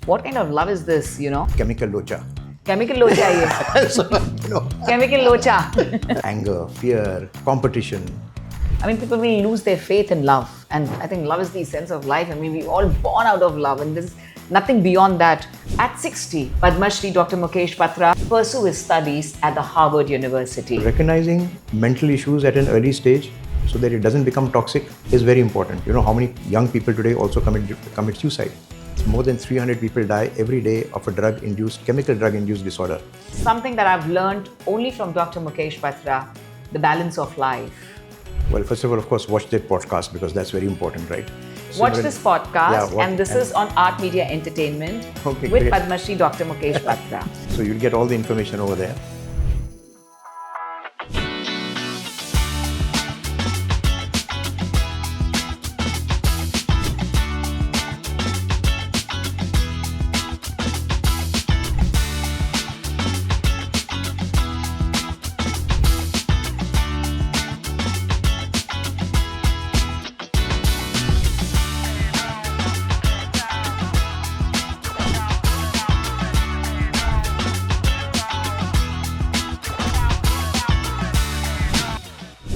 What kind of love is this, Chemical locha. Chemical locha ye. So, Chemical locha. anger, fear, competition. I mean, people will lose their faith in love. And I think love is the essence of life. I mean, we're all born out of love and there's nothing beyond that. At 60, Padma Shri Dr. Mukesh Batra pursue his studies at the Harvard University. Recognizing mental issues at an early stage so that it doesn't become toxic is very important. You know how many young people today also commit suicide? More than 300 people die every day of a chemical drug-induced disorder. Something that I've learned only from Dr. Mukesh Batra, the balance of life. Well, first of all, of course, watch that podcast because that's very important, right? Watch this podcast and this is on Art Media Entertainment with great. Padma Shri Dr. Mukesh Batra. So you'll get all the information over there.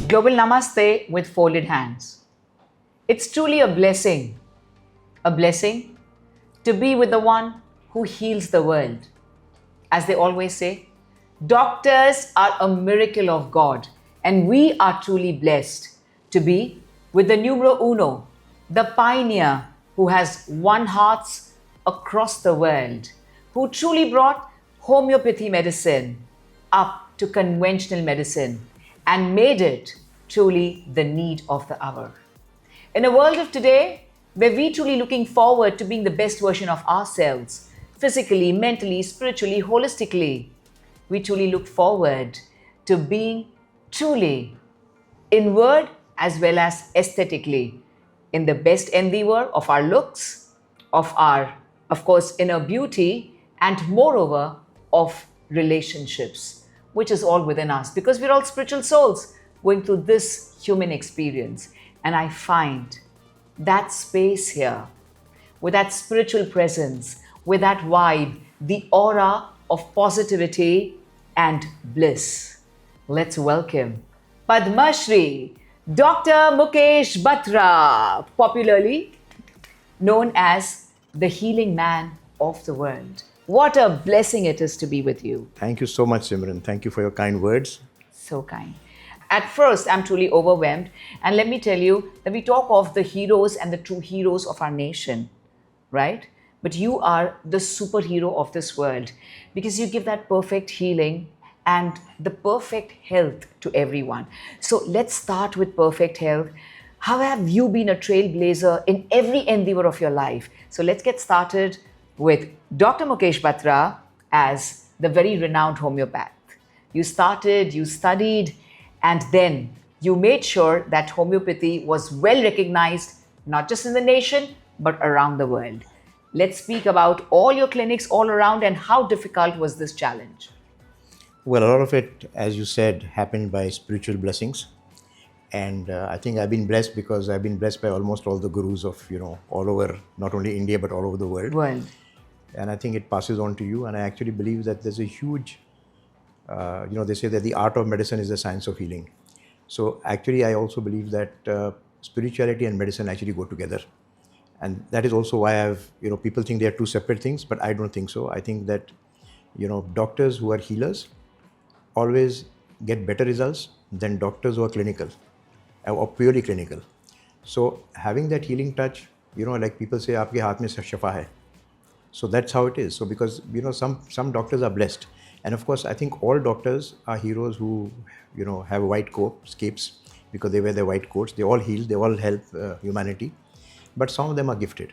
Global Namaste with folded hands. It's truly a blessing to be with the one who heals the world. As they always say, doctors are a miracle of God, and we are truly blessed to be with the numero uno, the pioneer who has won hearts across the world, who truly brought homeopathy medicine up to conventional medicine and made it truly the need of the hour. In a world of today, where we truly looking forward to being the best version of ourselves, physically, mentally, spiritually, holistically, we truly look forward to being truly inward as well as aesthetically in the best endeavor of our looks, of our, of course, inner beauty, and moreover, of relationships, which is all within us because we're all spiritual souls going through this human experience. And I find that space here, with that spiritual presence, with that vibe, the aura of positivity and bliss. Let's welcome Padma Shri, Dr. Mukesh Batra, popularly known as the healing man of the world. What a blessing it is to be with you. Thank you so much, Simran. Thank you for your kind words. So kind. At first, I'm truly overwhelmed. And let me tell you that we talk of the heroes and the true heroes of our nation, right? But you are the superhero of this world because you give that perfect healing and the perfect health to everyone. So let's start with perfect health. How have you been a trailblazer in every endeavor of your life? So let's get started with Dr. Mukesh Batra as the very renowned homeopath. You started, you studied, and then you made sure that homeopathy was well recognized, not just in the nation, but around the world. Let's speak about all your clinics all around and how difficult was this challenge? Well, a lot of it, as you said, happened by spiritual blessings. And I think I've been blessed because I've been blessed by almost all the gurus of, all over, not only India, but all over the world. And I think it passes on to you. And I actually believe that there's a huge, they say that the art of medicine is the science of healing. So actually, I also believe that spirituality and medicine actually go together. And that is also why people think they are two separate things, but I don't think so. I think that, doctors who are healers always get better results than doctors who are clinical or purely clinical. So having that healing touch, like people say, aapke haath mein shafa hai. So that's how it is. So because, some doctors are blessed. And of course, I think all doctors are heroes who, have white coat, capes, because they wear their white coats. They all heal, they all help humanity. But some of them are gifted.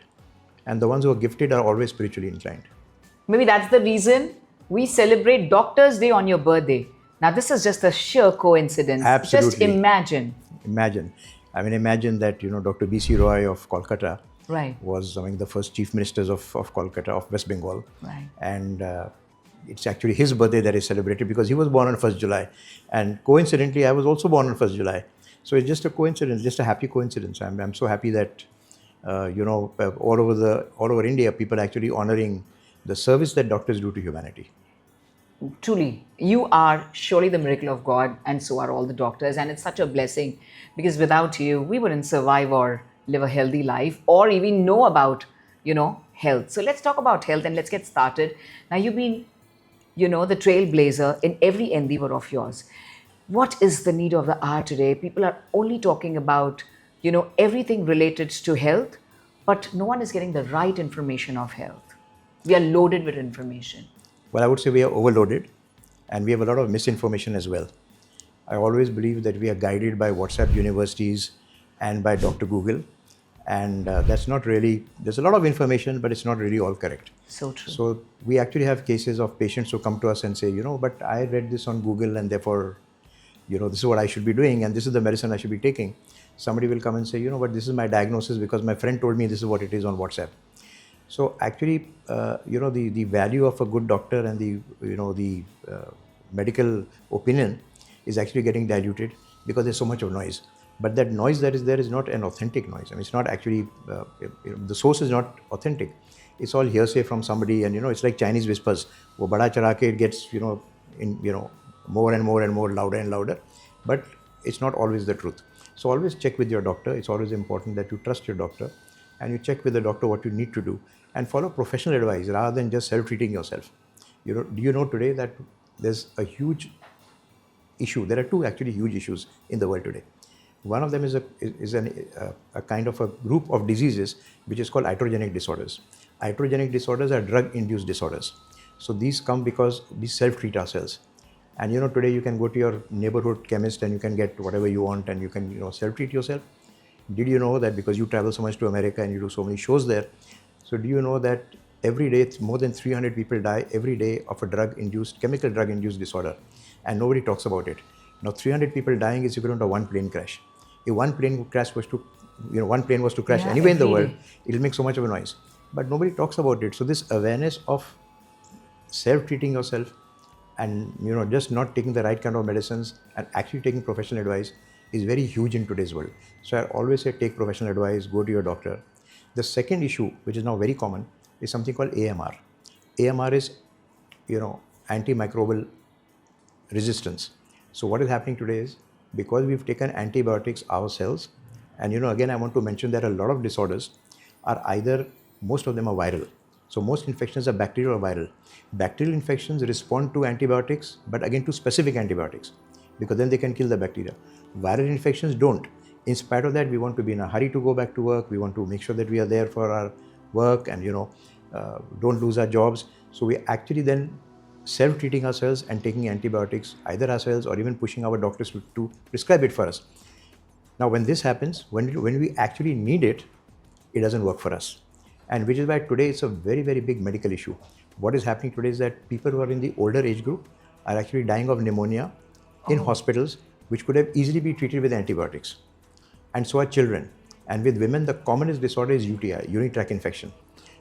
And the ones who are gifted are always spiritually inclined. Maybe that's the reason we celebrate Doctor's Day on your birthday. Now, this is just a sheer coincidence. Absolutely. Just imagine. Imagine that, Dr. B.C. Roy of Kolkata was among the first chief ministers of Kolkata, of West Bengal. Right. And it's actually his birthday that is celebrated because he was born on 1st July. And coincidentally, I was also born on 1st July. So it's just a coincidence, just a happy coincidence. I'm so happy that all over India, people actually honoring the service that doctors do to humanity. Truly, you are surely the miracle of God, and so are all the doctors. And it's such a blessing because without you, we wouldn't survive or live a healthy life or even know about, health. So let's talk about health and let's get started. Now, you've been, the trailblazer in every endeavor of yours. What is the need of the hour today? People are only talking about, everything related to health, but no one is getting the right information of health. We are loaded with information. Well, I would say we are overloaded and we have a lot of misinformation as well. I always believe that we are guided by WhatsApp universities and by Dr. Google. And that's not really, there's a lot of information, but it's not really all correct. So true. So we actually have cases of patients who come to us and say, but I read this on Google and therefore, this is what I should be doing and this is the medicine I should be taking. Somebody will come and say, but this is my diagnosis because my friend told me this is what it is on WhatsApp. So actually, the value of a good doctor and the medical opinion is actually getting diluted because there's so much of noise. But that noise that is there is not an authentic noise. I mean, it's not actually, the source is not authentic. It's all hearsay from somebody, and it's like Chinese whispers. Wo bada chara ke it gets, more and more and more louder and louder. But it's not always the truth. So always check with your doctor. It's always important that you trust your doctor and you check with the doctor what you need to do and follow professional advice rather than just self-treating yourself. Do you know today that there's a huge issue? There are two actually huge issues in the world today. One of them is a kind of a group of diseases which is called iatrogenic disorders. Iatrogenic disorders are drug-induced disorders. So these come because we self-treat ourselves. And today you can go to your neighborhood chemist and you can get whatever you want and you can self-treat yourself. Did you know that because you travel so much to America and you do so many shows there, so do you know that every day more than 300 people die every day of a chemical drug-induced disorder, and nobody talks about it. Now 300 people dying is equivalent to one plane crash. If one plane was to crash anywhere in the world, it'll make so much of a noise. But nobody talks about it. So this awareness of self-treating yourself and just not taking the right kind of medicines and actually taking professional advice is very huge in today's world. So I always say take professional advice, go to your doctor. The second issue, which is now very common, is something called AMR. AMR is, antimicrobial resistance. So what is happening today is because we've taken antibiotics ourselves, and again I want to mention that a lot of disorders are most of them are viral. So most infections are bacterial or viral. Bacterial infections respond to antibiotics, but again to specific antibiotics, because then they can kill the bacteria. Viral infections don't. In spite of that, we want to be in a hurry to go back to work. We want to make sure that we are there for our work and, don't lose our jobs. So we actually then self-treating ourselves and taking antibiotics, either ourselves or even pushing our doctors to prescribe it for us. Now, when this happens, when we actually need it, it doesn't work for us. And which is why today it's a very, very big medical issue. What is happening today is that people who are in the older age group are actually dying of pneumonia in hospitals, which could have easily be treated with antibiotics. And so are children. And with women, the commonest disorder is UTI, urinary tract infection.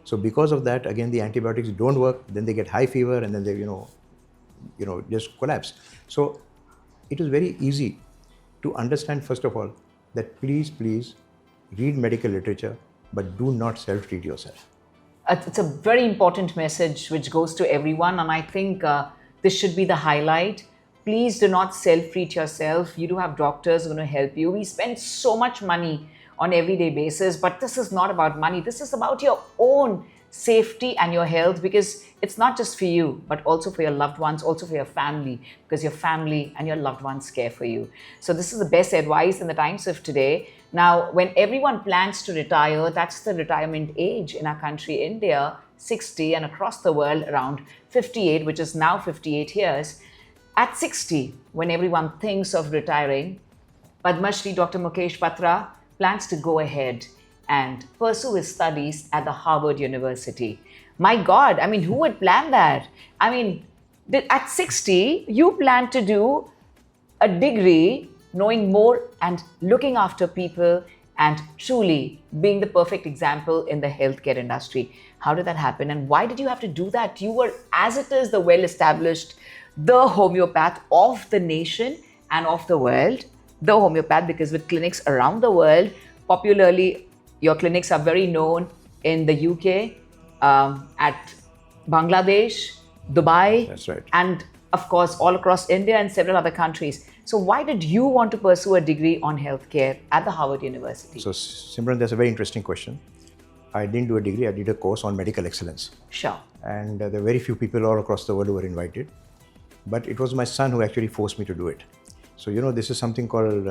So because of that, again, the antibiotics don't work, then they get high fever and then they, just collapse. So it is very easy to understand, first of all, that please read medical literature, but do not self-treat yourself. It's a very important message which goes to everyone, and I think this should be the highlight. Please do not self-treat yourself. You do have doctors who are going to help you. We spend so much money on everyday basis, but this is not about money. This is about your own safety and your health, because it's not just for you, but also for your loved ones, also for your family, because your family and your loved ones care for you. So this is the best advice in the times of today. Now, when everyone plans to retire, that's the retirement age in our country, India, 60, and across the world around 58, which is now 58 years. At 60, when everyone thinks of retiring, Padma Shri Dr. Mukesh Batra plans to go ahead and pursue his studies at the Harvard University. My God, I mean, who would plan that? I mean, at 60, you plan to do a degree, knowing more and looking after people and truly being the perfect example in the healthcare industry. How did that happen? And why did you have to do that? You were, as it is, the well-established, the homeopath of the nation and of the world. The homeopath, because with clinics around the world, popularly, Your clinics are very known in the UK, at Bangladesh, Dubai, That's right. and of course all across India and several other countries. So why did you want to pursue a degree on healthcare at the Harvard University? So, Simran, that's a very interesting question. I didn't do a degree, I did a course on medical excellence. Sure. And there are very few people all across the world who were invited. But it was my son who actually forced me to do it. So, this is something called,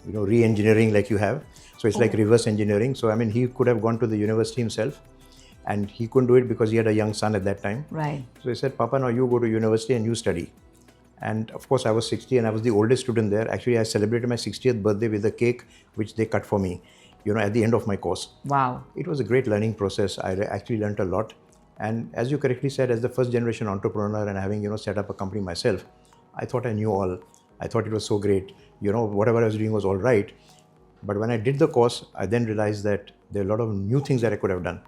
re-engineering like you have. So it's like reverse engineering. So, he could have gone to the university himself and he couldn't do it because he had a young son at that time. Right. So he said, Papa, now you go to university and you study. And of course, I was 60 and I was the oldest student there. Actually, I celebrated my 60th birthday with a cake which they cut for me, at the end of my course. Wow. It was a great learning process. I actually learned a lot. And as you correctly said, as the first generation entrepreneur and having, set up a company myself, I thought I knew all. I thought it was so great. Whatever I was doing was all right. But when I did the course, I then realized that there are a lot of new things that I could have done.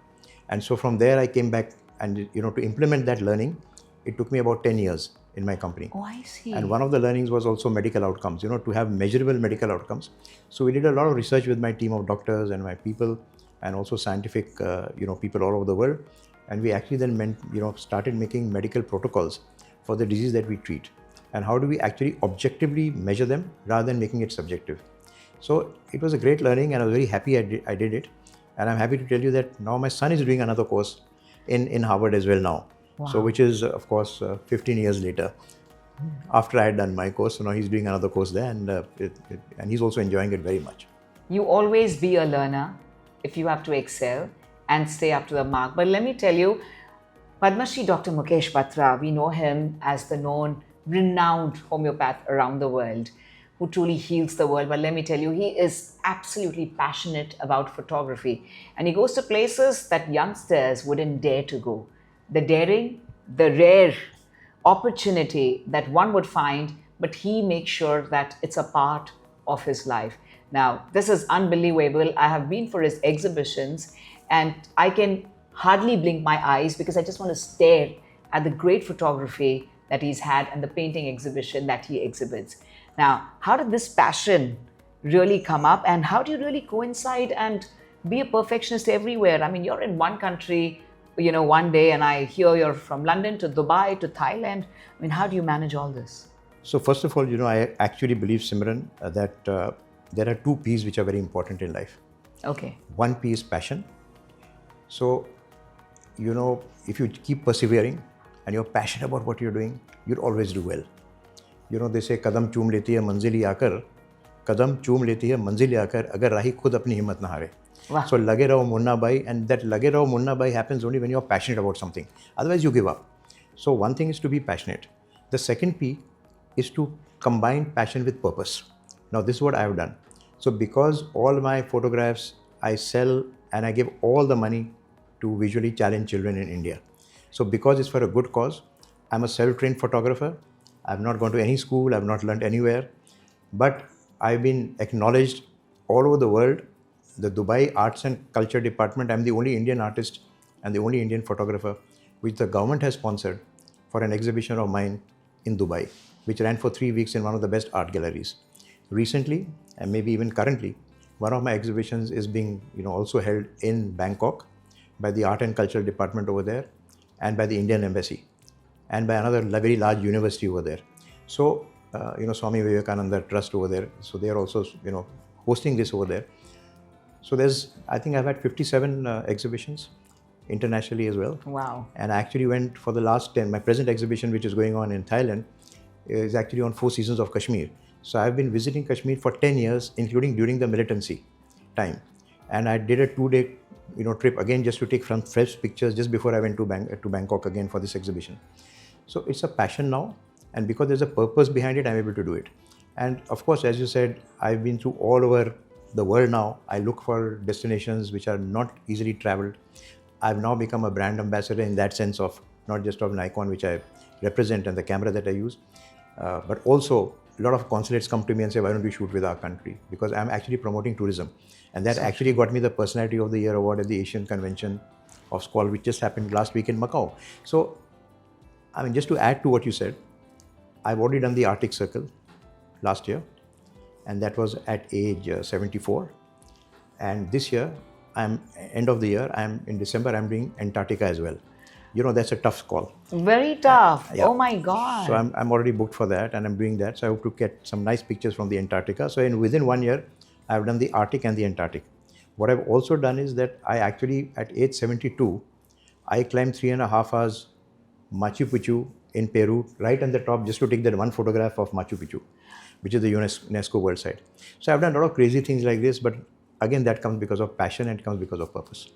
And so from there, I came back and, to implement that learning, it took me about 10 years in my company. Oh, I see. And one of the learnings was also medical outcomes, to have measurable medical outcomes. So we did a lot of research with my team of doctors and my people and also scientific, people all over the world. And we actually then started making medical protocols for the disease that we treat. And how do we actually objectively measure them rather than making it subjective? So it was a great learning and I was very happy I did it. And I'm happy to tell you that now my son is doing another course in Harvard as well now. Wow. So which is, of course, 15 years later. After I had done my course, so now he's doing another course there and he's also enjoying it very much. You always be a learner if you have to excel and stay up to the mark. But let me tell you, Padma Shri Dr. Mukesh Batra, we know him as the known, renowned homeopath around the world who truly heals the world. But let me tell you, he is absolutely passionate about photography. And he goes to places that youngsters wouldn't dare to go. The daring, the rare opportunity that one would find, but he makes sure that it's a part of his life. Now, this is unbelievable. I have been for his exhibitions and I can hardly blink my eyes because I just want to stare at the great photography that he's had and the painting exhibition that he exhibits. Now, how did this passion really come up and how do you really coincide and be a perfectionist everywhere? I mean, you're in one country, one day and I hear you're from London to Dubai to Thailand. I mean, how do you manage all this? So first of all, I actually believe, Simran, that there are two P's which are very important in life. Okay. One P is passion. So, if you keep persevering and you're passionate about what you're doing, you'll always do well. They say, kadam choom leti hai manzili aakar, kadam choom leti hai manzili aakar, agar rahi khud apni himmat na hare. Wow. So, lage raho munna bhai, and that lage raho munna bhai happens only when you're passionate about something. Otherwise, you give up. So, one thing is to be passionate. The second P is to combine passion with purpose. Now, this is what I have done. So, because all my photographs I sell and I give all the money to visually challenged children in India. So, because it's for a good cause, I'm a self-trained photographer. I've not gone to any school, I've not learned anywhere, but I've been acknowledged all over the world. The Dubai Arts and Culture Department, I'm the only Indian artist and the only Indian photographer which the government has sponsored for an exhibition of mine in Dubai, which ran for 3 weeks in one of the best art galleries. Recently, and maybe even currently, one of my exhibitions is being also held in Bangkok by the Art and Culture Department over there and by the Indian Embassy and by another very large university over there. So, Swami Vivekananda Trust over there. So they are also, hosting this over there. So I think I've had 57 exhibitions internationally as well. Wow. And I actually went for the last 10. My present exhibition, which is going on in Thailand, is actually on 4 seasons of Kashmir. So I've been visiting Kashmir for 10 years, including during the militancy time. And I did a 2-day, trip again just to take fresh pictures just before I went to Bangkok again for this exhibition. So it's a passion now, and because there's a purpose behind it, I'm able to do it. And of course, as you said, I've been through all over the world now. I look for destinations which are not easily traveled. I've now become a brand ambassador in that sense of not just of Nikon, which I represent, and the camera that I use, but also a lot of consulates come to me and say, why don't we shoot with our country? Because I'm actually promoting tourism. And that actually got me the Personality of the Year award at the Asian Convention of Squall, which just happened last week in Macau. So, just to add to what you said, I've already done the Arctic Circle last year, and that was at age 74. And this year, end of the year, I'm in December, I'm doing Antarctica as well. That's a tough call. Very tough. Yeah. Oh my So God. I'm already booked for that, and I'm doing that. So I hope to get some nice pictures from the Antarctica. So within 1 year, I've done the Arctic and the Antarctic. What I've also done is that I actually, at age 72, I climbed 3.5 hours Machu Picchu in Peru, right on the top, just to take that one photograph of Machu Picchu, which is the UNESCO World Site. So I've done a lot of crazy things like this, but again, that comes because of passion and it comes because of purpose.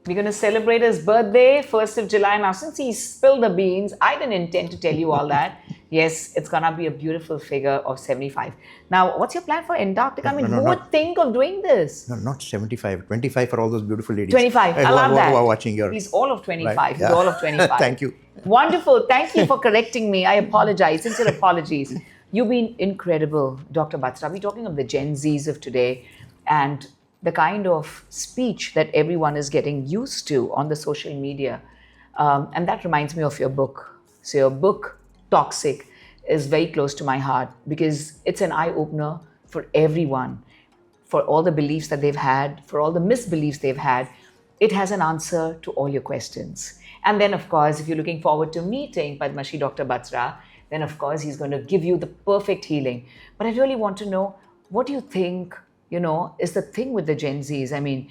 We're going to celebrate his birthday, 1st of July. Now, since he spilled the beans, I didn't intend to tell you all that. Yes, it's going to be a beautiful figure of 75. Now, what's your plan for Antarctica? I mean, who would think of doing this? No, not 75. 25 for all those beautiful ladies. 25. I love that. Who are watching your... He's all of 25. Right? He's all of 25. Thank you. Wonderful. Thank you for correcting me. I apologize. Sincere apologies. You've been incredible, Dr. Batra. We're talking of the Gen Zs of today and the kind of speech that everyone is getting used to on the social media. And that reminds me of your book. So your book, Toxic, is very close to my heart because it's an eye-opener for everyone, for all the beliefs that they've had, for all the misbeliefs they've had. It has an answer to all your questions. And then, of course, if you're looking forward to meeting Padma Shri Dr. Batra, then, of course, he's going to give you the perfect healing. But I really want to know, what do you think, is the thing with the Gen Zs? I mean,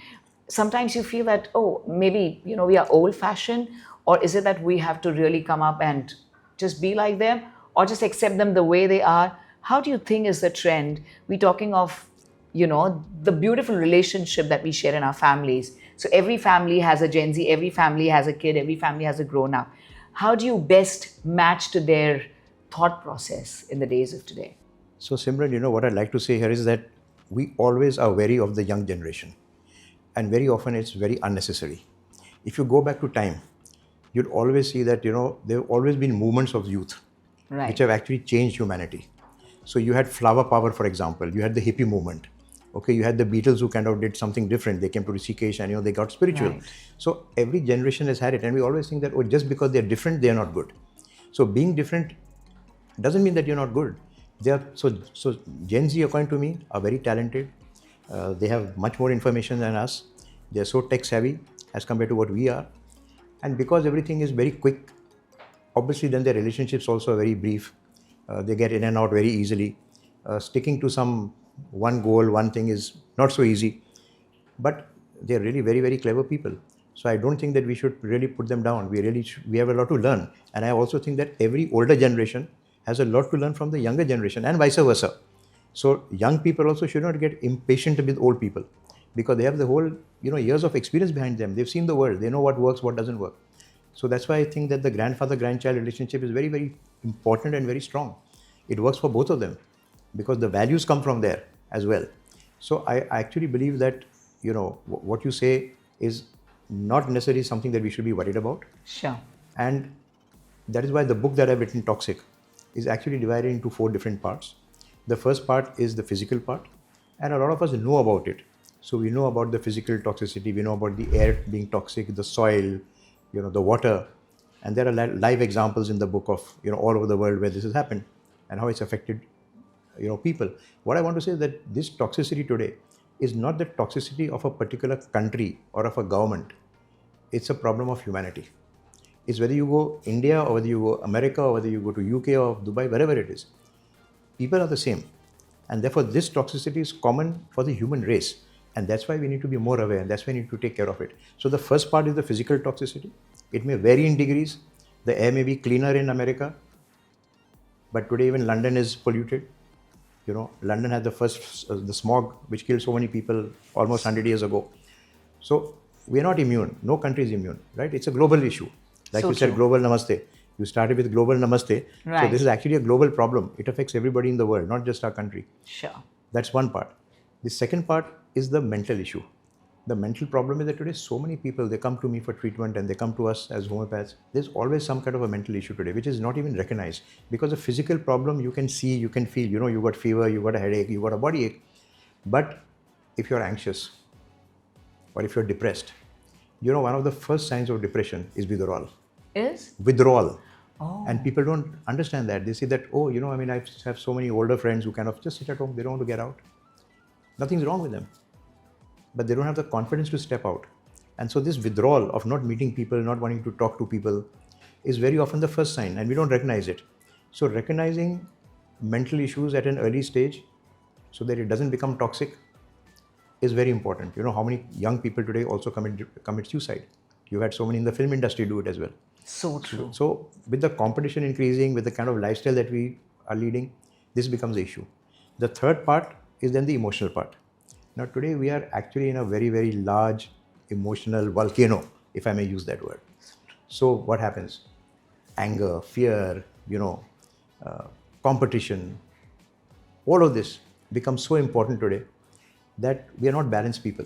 sometimes you feel that, maybe, we are old-fashioned, or is it that we have to really come up and just be like them, or just accept them the way they are? How do you think is the trend? We're talking of, the beautiful relationship that we share in our families. So every family has a Gen Z, every family has a kid, every family has a grown-up. How do you best match to their thought process in the days of today? So Simran, what I'd like to say here is that we always are wary of the young generation. And very often it's very unnecessary. If you go back to time, you'd always see that, there have always been movements of youth, right, which have actually changed humanity. So you had flower power, for example. You had the hippie movement. Okay, you had the Beatles who kind of did something different. They came to Rishikesh and, they got spiritual. Right. So every generation has had it. And we always think that, just because they're different, they're not good. So being different doesn't mean that you're not good. So Gen Z, according to me, are very talented. They have much more information than us. They're so tech savvy as compared to what we are. And because everything is very quick, obviously then their relationships also are very brief. They get in and out very easily. Sticking to one goal, one thing is not so easy. But they're really very, very clever people. So I don't think that we should really put them down. We have a lot to learn. And I also think that every older generation has a lot to learn from the younger generation and vice versa. So young people also should not get impatient with old people because they have the whole, years of experience behind them. They've seen the world. They know what works, what doesn't work. So that's why I think that the grandfather-grandchild relationship is very, very important and very strong. It works for both of them because the values come from there as well. So I actually believe that, what you say is not necessarily something that we should be worried about. Sure. And that is why the book that I've written, Toxic, is actually divided into 4 different parts. The first part is the physical part, and a lot of us know about it. So we know about the physical toxicity, we know about the air being toxic, the soil, the water, and there are live examples in the book of, all over the world where this has happened and how it's affected, people. What I want to say is that this toxicity today is not the toxicity of a particular country or of a government. It's a problem of humanity. It's whether you go India or whether you go America or whether you go to UK or Dubai, wherever it is. People are the same. And therefore, this toxicity is common for the human race. And that's why we need to be more aware and that's why we need to take care of it. So the first part is the physical toxicity. It may vary in degrees. The air may be cleaner in America. But today even London is polluted. London had the smog which killed so many people almost 100 years ago. So we are not immune. No country is immune, right? It's a global issue. Like so you said, global namaste. You started with global namaste. Right. So this is actually a global problem. It affects everybody in the world, not just our country. Sure. That's one part. The second part is the mental issue. The mental problem is that today so many people, they come to me for treatment and they come to us as homeopaths. There's always some kind of a mental issue today, which is not even recognized. Because a physical problem you can see, you can feel, you got fever, you got a headache, you got a body ache. But if you're anxious or if you're depressed, one of the first signs of depression is withdrawal. Is? Withdrawal. Oh. And people don't understand that. They say that, I have so many older friends who kind of just sit at home. They don't want to get out. Nothing's wrong with them. but they don't have the confidence to step out. And so this withdrawal of not meeting people, not wanting to talk to people is very often the first sign, and we don't recognize it. So recognizing mental issues at an early stage so that it doesn't become toxic is very important. How many young people today also commit suicide? You've had so many in the film industry do it as well. So true. So with the competition increasing, with the kind of lifestyle that we are leading, this becomes the issue. The third part is then the emotional part. Now today we are actually in a very, very large emotional volcano, if I may use that word. So what happens? Anger, fear, competition, all of this becomes so important today that we are not balanced people.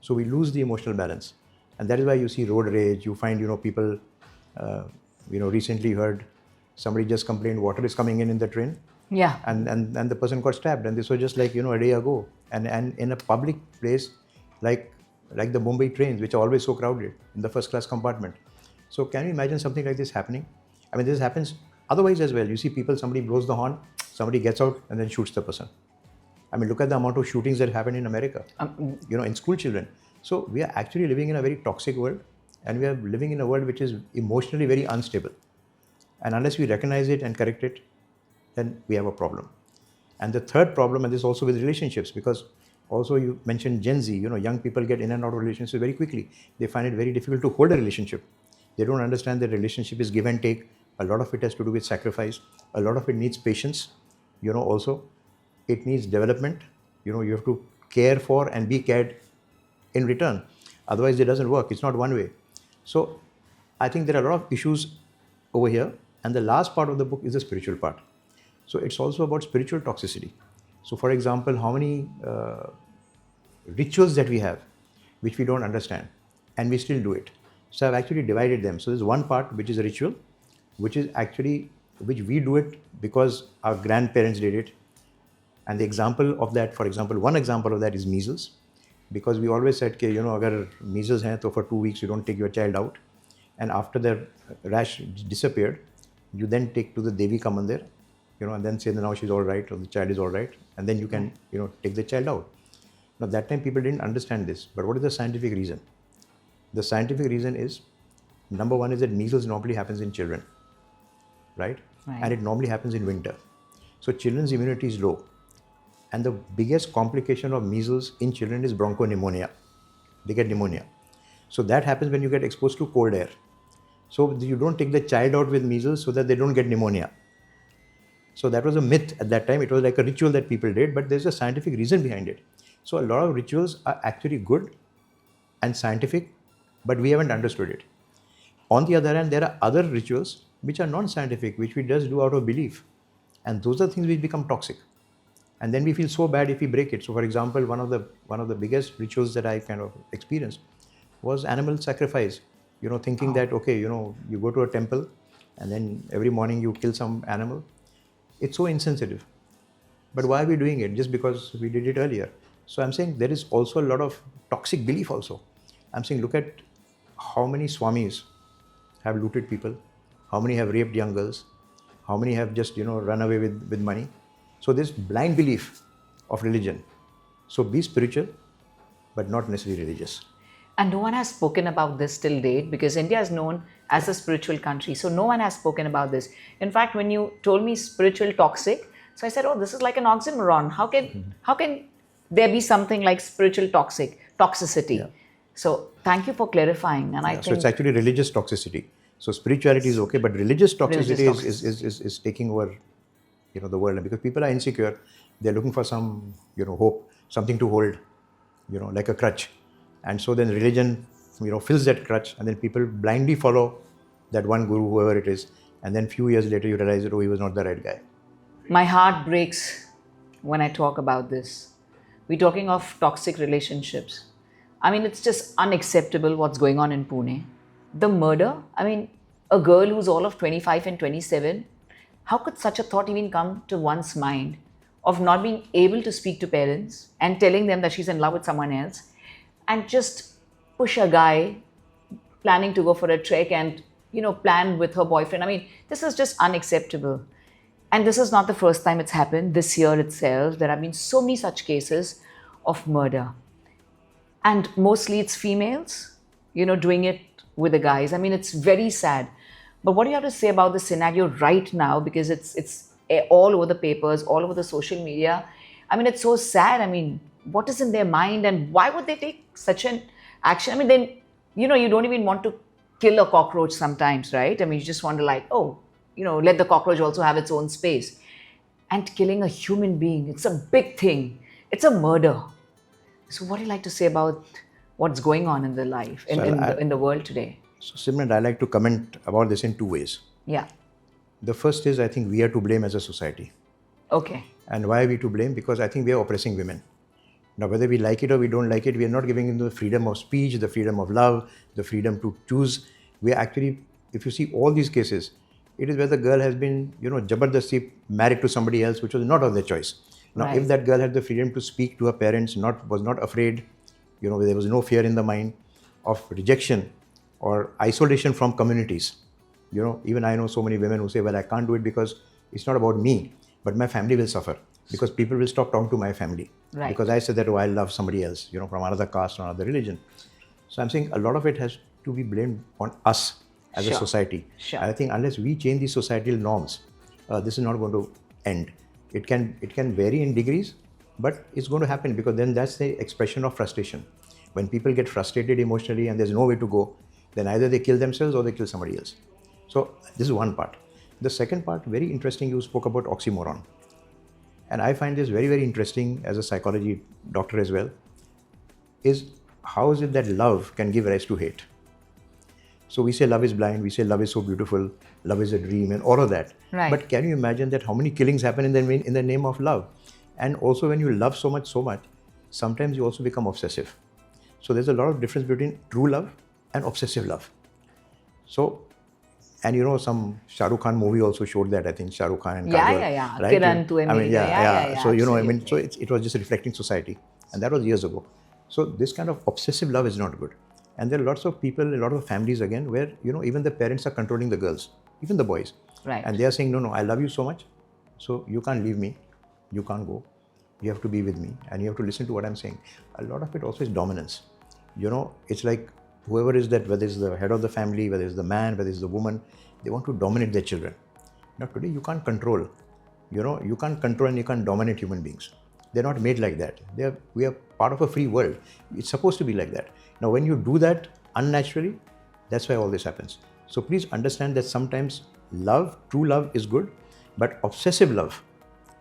So we lose the emotional balance. And that is why you see road rage, you find, people, recently heard somebody just complained water is coming in the train. Yeah. And the person got stabbed. And this was just like, a day ago. And in a public place like the Mumbai trains, which are always so crowded in the first class compartment. So can you imagine something like this happening? I mean, this happens otherwise as well. You see people, somebody blows the horn, somebody gets out and then shoots the person. I mean, look at the amount of shootings that happen in America, in school children. So we are actually living in a very toxic world, and we are living in a world which is emotionally very unstable. And unless we recognize it and correct it, then we have a problem. And the third problem, and this is also with relationships, because also you mentioned Gen Z, young people get in and out of relationships very quickly. They find it very difficult to hold a relationship. They don't understand that relationship is give and take. A lot of it has to do with sacrifice. A lot of it needs patience, also. It needs development. You have to care for and be cared in return. Otherwise, it doesn't work. It's not one way. So I think there are a lot of issues over here. And the last part of the book is the spiritual part. So it's also about spiritual toxicity. So for example, how many rituals that we have, which we don't understand, and we still do it. So I've actually divided them. So there's one part which is a ritual, which we do it because our grandparents did it. And the example of that, for example, one example of that is measles. Because we always said, agar measles hai, so for 2 weeks you don't take your child out. And after the rash disappeared, you then take to the Devi ka mandir, and then say that now she's all right, or the child is all right. And then you can, take the child out. Now that time people didn't understand this. But what is the scientific reason? The scientific reason is, number one is that measles normally happens in children, right? And it normally happens in winter. So children's immunity is low. And the biggest complication of measles in children is bronchopneumonia. They get pneumonia. So that happens when you get exposed to cold air. So you don't take the child out with measles so that they don't get pneumonia. So that was a myth at that time. It was like a ritual that people did, but there's a scientific reason behind it. So a lot of rituals are actually good and scientific, but we haven't understood it. On the other hand, there are other rituals which are non-scientific, which we just do out of belief. And those are things which become toxic. And then we feel so bad if we break it. So for example, one of the biggest rituals that I kind of experienced was animal sacrifice. Thinking that, okay, you go to a temple and then every morning you kill some animal. It's so insensitive. But why are we doing it? Just because we did it earlier. So I'm saying there is also a lot of toxic belief also. I'm saying look at how many swamis have looted people, how many have raped young girls, how many have just, run away with money. So this blind belief of religion. So be spiritual, but not necessarily religious. And no one has spoken about this till date, because India is known as a spiritual country. So no one has spoken about this. In fact, when you told me spiritual toxic, so I said, oh, this is like an oxymoron. How can there be something like spiritual toxicity? Yeah. So thank you for clarifying. And I think so it's actually religious toxicity. So spirituality is okay, but religious toxicity is taking over the world. And because people are insecure, they're looking for some hope, something to hold, like a crutch. And so then religion fills that crutch, and then people blindly follow that one guru, whoever it is, and then few years later you realize that, oh, he was not the right guy. My heart breaks when I talk about this. We're talking of toxic relationships. I mean, it's just unacceptable what's going on in Pune. The murder, I mean, a girl who's all of 25 and 27, how could such a thought even come to one's mind of not being able to speak to parents and telling them that she's in love with someone else, and just push a guy planning to go for a trek and, plan with her boyfriend? I mean, this is just unacceptable. And this is not the first time it's happened. This year itself, there have been so many such cases of murder. And mostly it's females, doing it with the guys. I mean, it's very sad. But what do you have to say about the scenario right now? Because it's all over the papers, all over the social media. I mean, it's so sad. I mean, what is in their mind, and why would they take such an action? I mean, then, you don't even want to kill a cockroach sometimes, right? I mean, you just want to like, oh, let the cockroach also have its own space. And killing a human being, it's a big thing. It's a murder. So what do you like to say about what's going on in the life, in the world today? So Simran, I like to comment about this in two ways. Yeah. The first is, I think we are to blame as a society. Okay. And why are we to blame? Because I think we are oppressing women. Now, whether we like it or we don't like it, we are not giving them the freedom of speech, the freedom of love, the freedom to choose. We are actually, if you see all these cases, it is where the girl has been, jabardasti married to somebody else, which was not of their choice. Now, Right. if that girl had the freedom to speak to her parents, was not afraid, there was no fear in the mind of rejection or isolation from communities. Even I know so many women who say, well, I can't do it because it's not about me, but my family will suffer because people will stop talking to my family. Right. Because I said that, oh, I love somebody else, from another caste or another religion. So I'm saying a lot of it has to be blamed on us as a society. Sure. And I think unless we change these societal norms, this is not going to end. It can vary in degrees, but it's going to happen because then that's the expression of frustration. When people get frustrated emotionally and there's no way to go, then either they kill themselves or they kill somebody else. So this is one part. The second part, very interesting, you spoke about oxymoron. And I find this very, very interesting as a psychology doctor as well, is how is it that love can give rise to hate? So we say love is blind, we say love is so beautiful, love is a dream and all of that. Right. But can you imagine that how many killings happen in the name of love? And also when you love so much, sometimes you also become obsessive. So there's a lot of difference between true love and obsessive love. So, and some Shah Rukh Khan movie also showed that, I think Shah Rukh Khan and Kajol. Yeah. Right? Kiran tu I mean, yeah. So, absolutely. so it was just reflecting society. And that was years ago. So this kind of obsessive love is not good. And there are lots of people, a lot of families again, where, even the parents are controlling the girls, even the boys. Right. And they are saying, no, I love you so much. So you can't leave me. You can't go. You have to be with me. And you have to listen to what I'm saying. A lot of it also is dominance. It's like whoever is that, whether it's the head of the family, whether it's the man, whether it's the woman, they want to dominate their children. Now today you can't control. You can't control and you can't dominate human beings. They're not made like that. We are part of a free world. It's supposed to be like that. Now, when you do that unnaturally, that's why all this happens. So please understand that sometimes true love is good, but obsessive love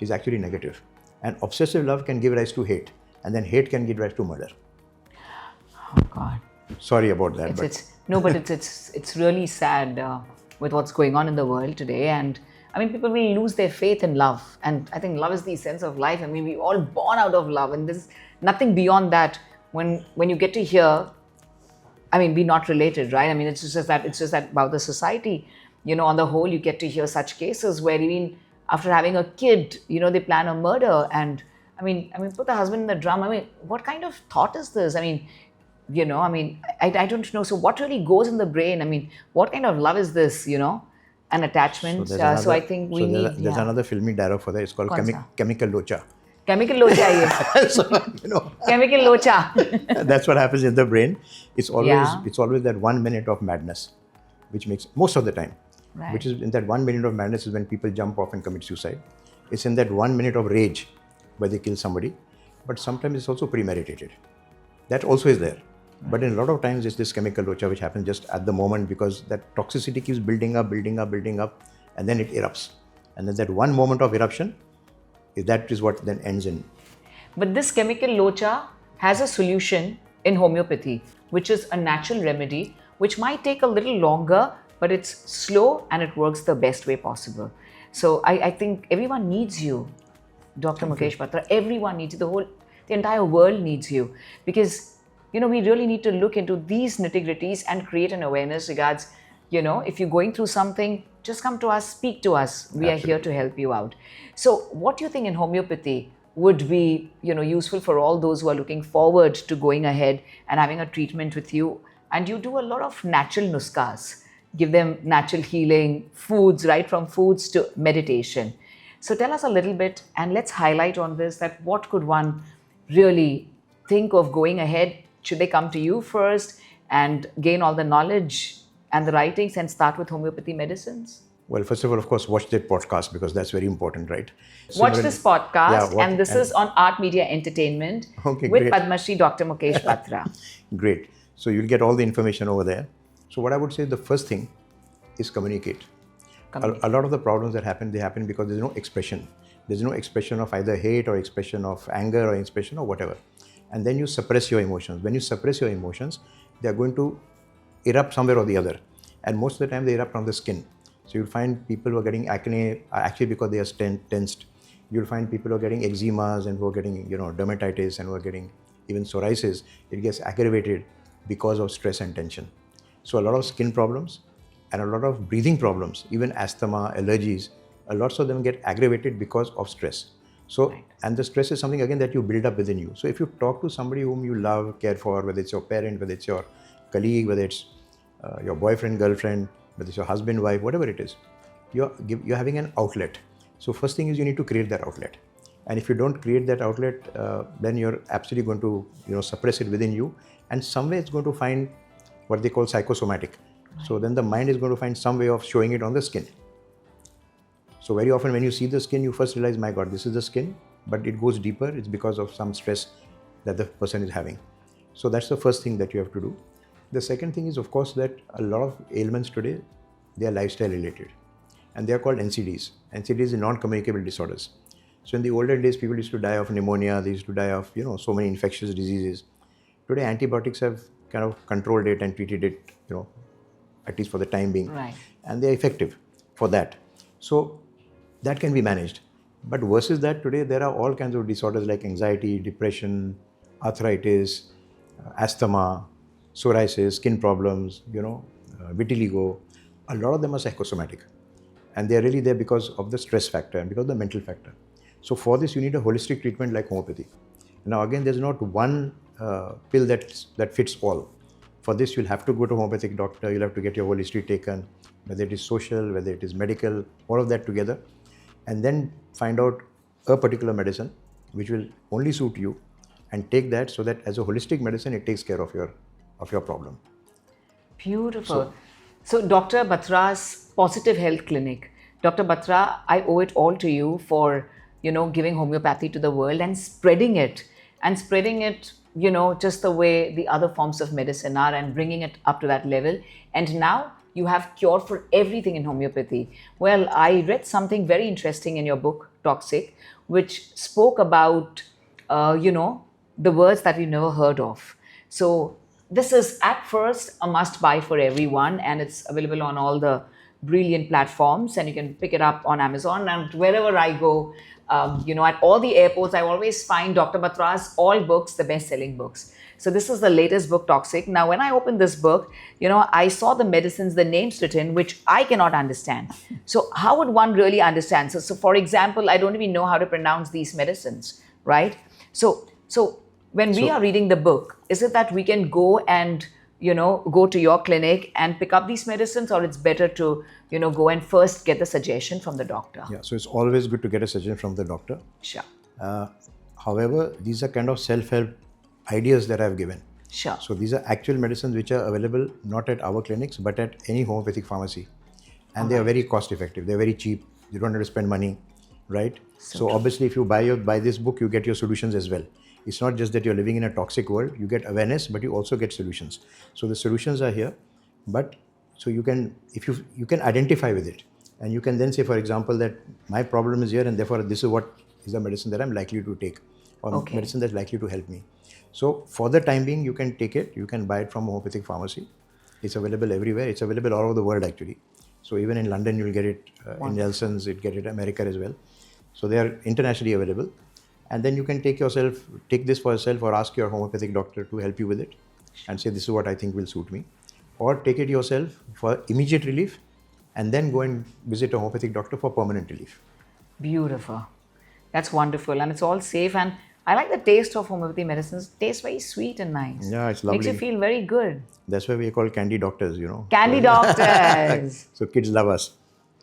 is actually negative. And obsessive love can give rise to hate. And then hate can give rise to murder. Oh, God. Sorry about that. It's really sad with what's going on in the world today. And I mean, people will lose their faith in love. And I think love is the essence of life. I mean, we're all born out of love. And there's nothing beyond that. When you get to hear, I mean, we're not related, right? I mean, it's just that about the society, on the whole, you get to hear such cases where even after having a kid, they plan a murder. And I mean, put the husband in the drum. I mean, what kind of thought is this? I mean, I don't know. So what really goes in the brain? I mean, what kind of love is this, an attachment? So I think there's another filmy dialogue for that. It's called Chemical Locha. Chemical locha, yes. So, Chemical locha. That's what happens in the brain. It's always that 1 minute of madness, which makes most of the time. Right. Which is in that 1 minute of madness is when people jump off and commit suicide. It's in that 1 minute of rage where they kill somebody. But sometimes it's also premeditated. That also is there. Right. But in a lot of times it's this chemical locha which happens just at the moment because that toxicity keeps building up, and then it erupts. And then that one moment of eruption, that is what then ends in. But this chemical locha has a solution in homeopathy, which is a natural remedy, which might take a little longer, but it's slow and it works the best way possible. So I think everyone needs you, Dr. Mukesh Batra. Everyone needs you. The entire world needs you, because we really need to look into these nitty-gritties and create an awareness regards, if you're going through something, just come to us, speak to us. We are here to help you out. So what do you think in homeopathy would be, useful for all those who are looking forward to going ahead and having a treatment with you? And you do a lot of natural nuskas, give them natural healing, foods, right from foods to meditation. So tell us a little bit and let's highlight on this, that what could one really think of going ahead should they come to you first and gain all the knowledge and the writings and start with homeopathy medicines? Well, first of all, of course, watch that podcast because that's very important, right? Watch Simran- this podcast, Yeah, and this is on Art Media Entertainment Okay, with great. Padma Shri Dr. Mukesh Batra. Great. So you'll get all the information over there. So what I would say, the first thing is communicate. A lot of the problems that happen, they happen because there's no expression. There's no expression of either hate or expression of anger or expression of whatever. And then you suppress your emotions. When you suppress your emotions, they're going to erupt somewhere or the other. And most of the time they erupt on the skin. So you'll find people who are getting acne actually because they are tensed. You'll find people who are getting eczemas and who are getting, dermatitis and who are getting even psoriasis. It gets aggravated because of stress and tension. So a lot of skin problems and a lot of breathing problems, even asthma, allergies, lots of them get aggravated because of stress. So, and the stress is something again that you build up within you. So if you talk to somebody whom you love, care for, whether it's your parent, whether it's your colleague, whether it's your boyfriend, girlfriend, whether it's your husband, wife, whatever it is, you're having an outlet. So first thing is you need to create that outlet. And if you don't create that outlet, then you're absolutely going to suppress it within you. And some way it's going to find what they call psychosomatic. So then the mind is going to find some way of showing it on the skin. So very often when you see the skin, you first realize, my God, this is the skin, but it goes deeper. It's because of some stress that the person is having. So that's the first thing that you have to do. The second thing is, of course, that a lot of ailments today, they are lifestyle related. And they are called NCDs. NCDs are non-communicable disorders. So in the older days, people used to die of pneumonia. They used to die of, so many infectious diseases. Today, antibiotics have kind of controlled it and treated it, at least for the time being. Right. And they're effective for that. So that can be managed. But versus that, today there are all kinds of disorders like anxiety, depression, arthritis, asthma, psoriasis, skin problems, vitiligo. A lot of them are psychosomatic. And they are really there because of the stress factor and because of the mental factor. So for this, you need a holistic treatment like homeopathy. Now again, there's not one pill that fits all. For this, you'll have to go to a homeopathic doctor, you'll have to get your whole history taken, whether it is social, whether it is medical, all of that together, and then find out a particular medicine which will only suit you and take that so that as a holistic medicine, it takes care of your problem. Beautiful. So Dr. Batra's Positive Health Clinic. Dr. Batra, I owe it all to you for, giving homeopathy to the world and spreading it just the way the other forms of medicine are and bringing it up to that level. And now you have cure for everything in homeopathy. Well, I read something very interesting in your book, Toxic, which spoke about, the words that we never heard of. So this is at first a must buy for everyone, and it's available on all the brilliant platforms, and you can pick it up on Amazon. And wherever I go, at all the airports, I always find Dr. Batra's all books the best-selling books. So this is the latest book, Toxic. Now, when I opened this book, I saw the medicines, the names written, which I cannot understand. So how would one really understand? So for example, I don't even know how to pronounce these medicines, right? So when we are reading the book, is it that we can go and go to your clinic and pick up these medicines, or it's better to, go and first get the suggestion from the doctor? Yeah, so it's always good to get a suggestion from the doctor. Sure. However, these are kind of self-help ideas that I've given. Sure. So these are actual medicines which are available not at our clinics, but at any homeopathic pharmacy. And they are very cost effective. They're very cheap. You don't have to spend money, right? So obviously, if you buy this book, you get your solutions as well. It's not just that you're living in a toxic world. You get awareness, but you also get solutions. So the solutions are here, but so you can, if you can identify with it, and you can then say, for example, that my problem is here, and therefore this is what is the medicine that I'm likely to take, or medicine that's likely to help me. So for the time being, you can take it. You can buy it from a homeopathic pharmacy. It's available everywhere. It's available all over the world actually. So even in London, you'll get it. In Nelson's, you get it. America as well. So they are internationally available. And then you can take this for yourself, or ask your homeopathic doctor to help you with it and say, this is what I think will suit me. Or take it yourself for immediate relief, and then go and visit a homeopathic doctor for permanent relief. Beautiful. That's wonderful. And it's all safe. And I like the taste of homeopathy medicines. It tastes very sweet and nice. Yeah, it's lovely. Makes you feel very good. That's why we are called candy doctors, Candy doctors. So kids love us.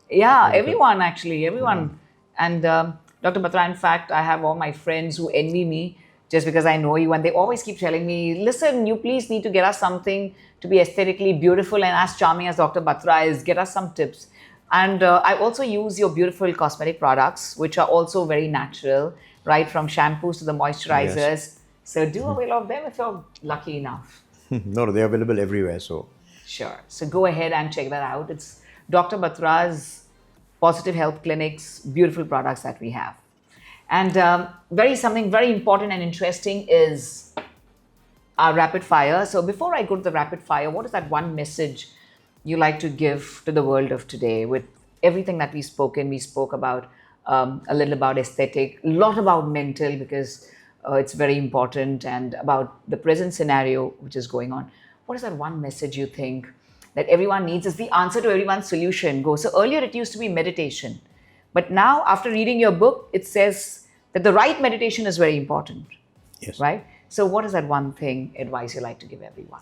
Yeah, everyone actually, everyone. And Dr. Batra, in fact, I have all my friends who envy me just because I know you, and they always keep telling me, listen, you please need to get us something to be aesthetically beautiful and as charming as Dr. Batra is, get us some tips. And I also use your beautiful cosmetic products, which are also very natural, right from shampoos to the moisturizers. Yes. So do avail of them if you're lucky enough. No, they're available everywhere. So Sure. So go ahead and check that out. It's Dr. Batra's Positive Health Clinic's beautiful products that we have. And something very important and interesting is our rapid fire. So before I go to the rapid fire, what is that one message you like to give to the world of today? With everything that we've spoken, we spoke about a little about aesthetic, a lot about mental, because it's very important, and about the present scenario which is going on. What is that one message you think that everyone needs, is the answer to everyone's solution? Go. So earlier it used to be meditation, but now after reading your book, it says that the right meditation is very important. yes. Right? So what is that one thing, advice you like to give everyone?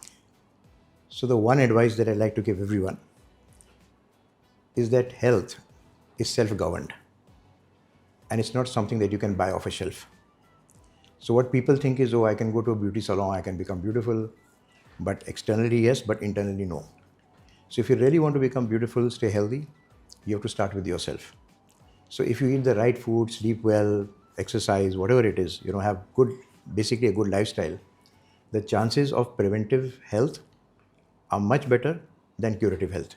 So the one advice that I like to give everyone is that health is self-governed, and it's not something that you can buy off a shelf. So what people think is, oh, I can go to a beauty salon, I can become beautiful, but externally yes, but internally no. So if you really want to become beautiful, stay healthy, you have to start with yourself. So if you eat the right food, sleep well, exercise, whatever it is, have basically a good lifestyle, the chances of preventive health are much better than curative health.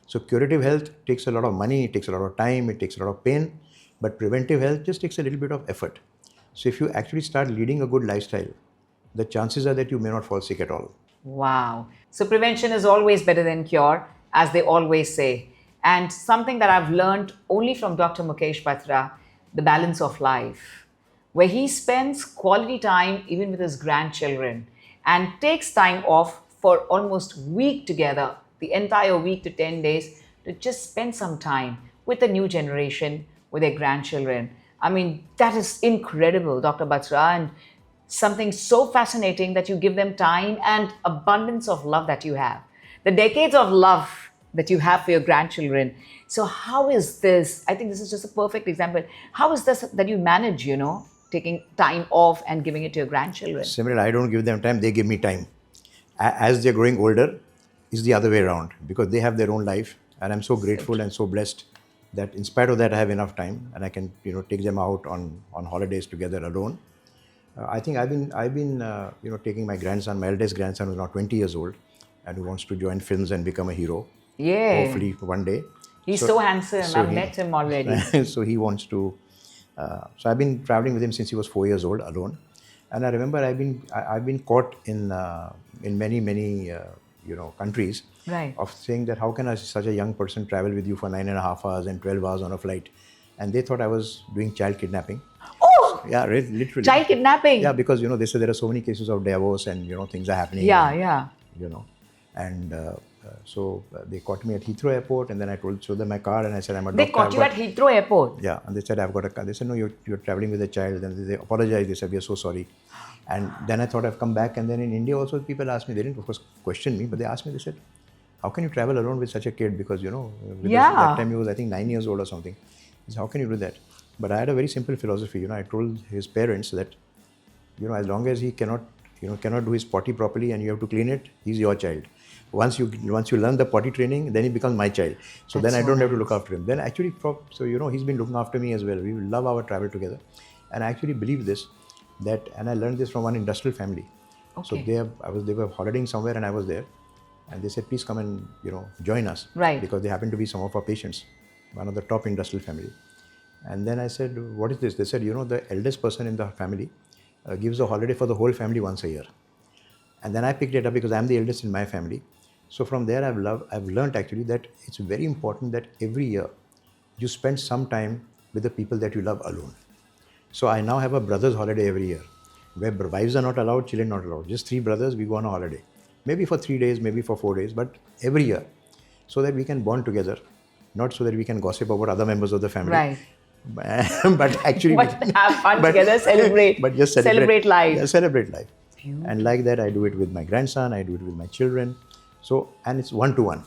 So curative health takes a lot of money, it takes a lot of time, it takes a lot of pain, but preventive health just takes a little bit of effort. So if you actually start leading a good lifestyle, the chances are that you may not fall sick at all. Wow. So prevention is always better than cure, as they always say. And something that I've learned only from Dr. Mukesh Batra, the balance of life, where he spends quality time even with his grandchildren and takes time off for almost a week together, the entire week to 10 days, to just spend some time with the new generation, with their grandchildren. I mean, that is incredible, Dr. Batra, and something so fascinating that you give them time and abundance of love that you have. The decades of love that you have for your grandchildren. So how is this? I think this is just a perfect example. How is this that you manage, taking time off and giving it to your grandchildren? Simran, I don't give them time, they give me time. As they're growing older, it's the other way around, because they have their own life, and I'm so grateful and so blessed that in spite of that, I have enough time and I can, take them out on holidays together alone. I think I've been taking my grandson, my eldest grandson, who's now 20 years old, and who wants to join films and become a hero. Yeah. Hopefully one day. He's so handsome. I've met him already. So he wants to. So I've been traveling with him since he was 4 years old alone, and I remember I've been caught in many countries, right, of saying that how can such a young person travel with you for 9.5 hours and 12 hours on a flight, and they thought I was doing child kidnapping. Oh, yeah, literally child kidnapping. Yeah, because they say there are so many cases of divorce and things are happening. Yeah. And so they caught me at Heathrow Airport, and then I showed them my car, and I said, I'm a doctor. They caught you at Heathrow Airport? Yeah, and they said, I've got a car. They said, no, you're traveling with a child. And they apologized. They said, we are so sorry. And then I thought I've come back. And then in India also, people asked me, they didn't of course question me, but they asked me, they said, how can you travel alone with such a kid? Because, that time he was, I think, 9 years old or something. He said, how can you do that? But I had a very simple philosophy. I told his parents that, as long as he cannot do his potty properly and you have to clean it, he's your child. Once you learn the potty training, then he becomes my child. So then I don't have to look after him. Then actually, he's been looking after me as well. We love our travel together. And I actually believe this, and I learned this from one industrial family. Okay. So they were holidaying somewhere and I was there. And they said, please come and, join us. Right. Because they happen to be some of our patients, one of the top industrial family. And then I said, what is this? They said, the eldest person in the family gives a holiday for the whole family once a year. And then I picked it up because I'm the eldest in my family. So from there, I've learned actually that it's very important that every year you spend some time with the people that you love alone. So I now have a brother's holiday every year, where wives are not allowed, children not allowed. Just 3 brothers, we go on a holiday. Maybe for 3 days, maybe for 4 days, but every year, so that we can bond together, not so that we can gossip about other members of the family. Right. But actually, have fun together, celebrate. But just celebrate life. Yeah, celebrate life. And like that, I do it with my grandson, I do it with my children. So, and it's one-to-one.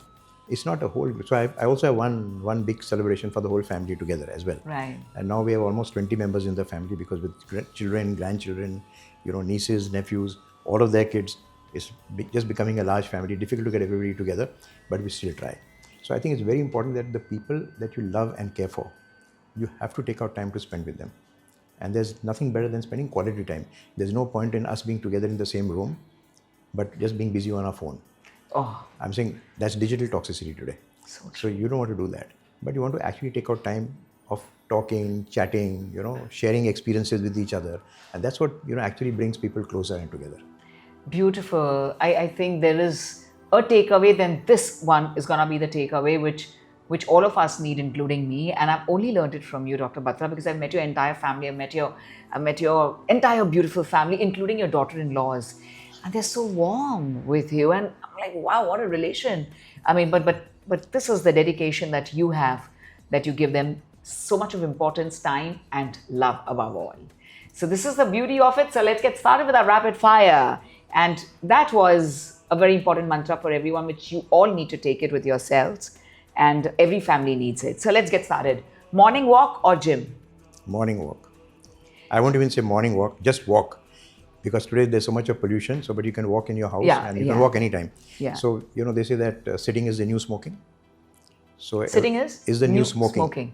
It's not a whole. So I also have one big celebration for the whole family together as well. Right. And now we have almost 20 members in the family because with children, grandchildren, nieces, nephews, all of their kids, it's just becoming a large family. Difficult to get everybody together, but we still try. So I think it's very important that the people that you love and care for, you have to take out time to spend with them. And there's nothing better than spending quality time. There's no point in us being together in the same room, but just being busy on our phone. Oh, I'm saying that's digital toxicity today. So you don't want to do that. But you want to actually take out time of talking, chatting, sharing experiences with each other. And that's what, actually brings people closer and together. beautiful. I think there is a takeaway, then this one is going to be the takeaway, which all of us need, including me. And I've only learned it from you, Dr. Batra, because I've met your entire family. I've met your entire beautiful family, including your daughter-in-laws. And they're so warm with you. And I'm like, wow, what a relation. I mean, but this is the dedication that you have, that you give them so much of importance, time, and love above all. So this is the beauty of it. So let's get started with our rapid fire. And that was a very important mantra for everyone, which you all need to take it with yourselves. And every family needs it. So let's get started. Morning walk or gym? Morning walk. I won't even say morning walk, just walk. Because today there's so much of pollution, but you can walk in your house and you can walk anytime. Yeah. So, they say that sitting is the new smoking. So sitting is the new smoking. smoking.